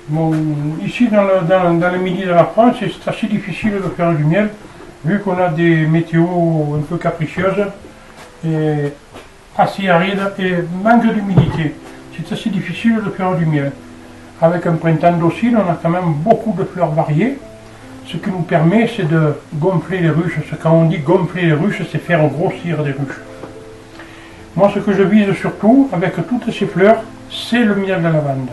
Bon, ici dans le midi de la France, c'est assez difficile de faire du miel, vu qu'on a des météos un peu capricieuses et assez arides et manque d'humidité. C'est assez difficile de faire du miel. Avec un printemps docile, on a quand même beaucoup de fleurs variées. Ce qui nous permet, c'est de gonfler les ruches. Quand on dit gonfler les ruches, c'est faire grossir des ruches. Moi, ce que je vise surtout, avec toutes ces fleurs, c'est le miel de lavande.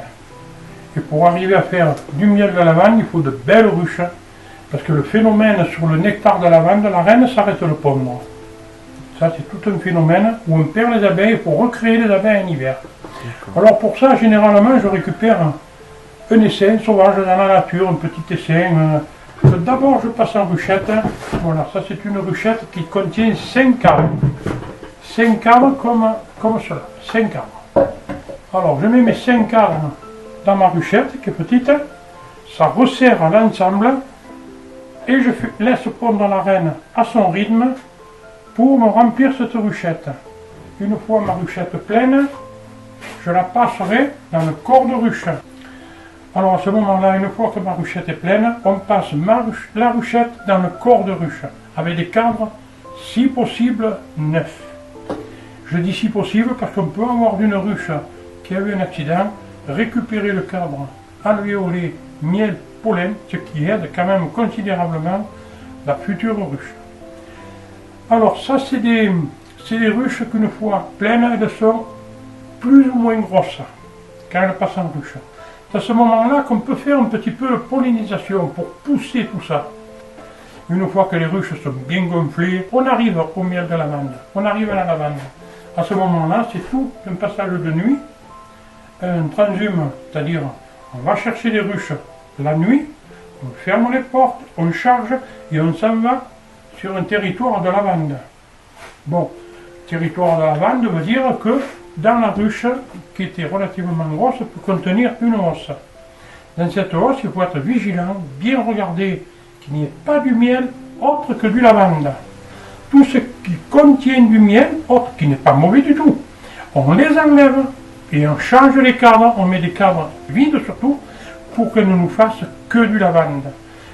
Et pour arriver à faire du miel de lavande, il faut de belles ruches, parce que le phénomène sur le nectar de lavande, la reine s'arrête de pondre. Ça, c'est tout un phénomène où on perd les abeilles pour recréer les abeilles en hiver. Alors pour ça, généralement, je récupère un essaim sauvage dans la nature, un petit essaim. D'abord, je passe en ruchette. Voilà, ça c'est une ruchette qui contient 5 arbres. 5 arbres comme cela, 5 arbres. Alors, je mets mes 5 arbres dans ma ruchette qui est petite, ça resserre l'ensemble et je laisse pondre la reine à son rythme pour me remplir cette ruchette. Une fois ma ruchette pleine, je la passerai dans le corps de ruche. Alors à ce moment-là, une fois que ma ruchette est pleine, on passe la ruchette dans le corps de ruche avec des cadres, si possible, neufs. Je dis si possible parce qu'on peut avoir d'une ruche qui a eu un accident, récupérer le cadre, alvéoler, miel, pollen, ce qui aide quand même considérablement la future ruche. Alors ça c'est des ruches qu'une fois pleines, elles sont plus ou moins grosses quand elles passent en ruche. C'est à ce moment-là qu'on peut faire un petit peu de pollinisation pour pousser tout ça. Une fois que les ruches sont bien gonflées, on arrive au miel de lavande, on arrive à la lavande. À ce moment-là, c'est tout un passage de nuit, un transhume, c'est-à-dire on va chercher les ruches la nuit, on ferme les portes, on charge et on s'en va sur un territoire de lavande. Bon, territoire de lavande veut dire que dans la ruche, qui était relativement grosse, peut contenir une hausse. Dans cette hausse, il faut être vigilant, bien regarder qu'il n'y ait pas du miel autre que du lavande. Tout ce qui contient du miel, autre qui n'est pas mauvais du tout, on les enlève et on change les cadres, on met des cadres vides surtout, pour qu'elles ne nous fassent que du lavande.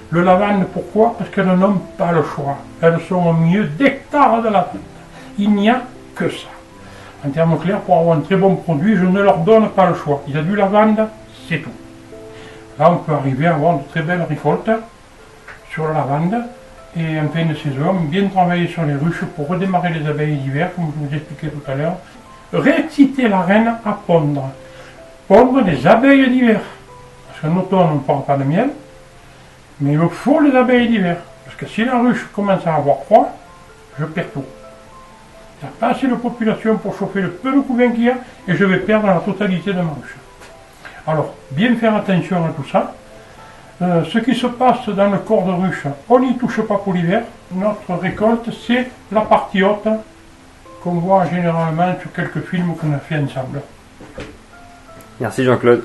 Le lavande, pourquoi? Parce qu'elles n'ont pas le choix. Elles sont au milieu d'hectares de lavande. Il n'y a que ça. En termes clairs, pour avoir un très bon produit, je ne leur donne pas le choix. Il y a du lavande, c'est tout. Là, on peut arriver à avoir de très belles récoltes sur la lavande. Et en fin de saison, bien travailler sur les ruches pour redémarrer les abeilles d'hiver, comme je vous expliquais tout à l'heure. Réexciter la reine à pondre. Pondre des abeilles d'hiver. Parce qu'en automne, on ne prend pas de miel. Mais il me faut les abeilles d'hiver. Parce que si la ruche commence à avoir froid, je perds tout. Il n'y a pas assez de population pour chauffer le peu de couvain qu'il y a et je vais perdre la totalité de ma ruche. Alors, bien faire attention à tout ça. Ce qui se passe dans le corps de ruche, on n'y touche pas pour l'hiver. Notre récolte, c'est la partie haute qu'on voit généralement sur quelques films qu'on a fait ensemble. Merci Jean-Claude.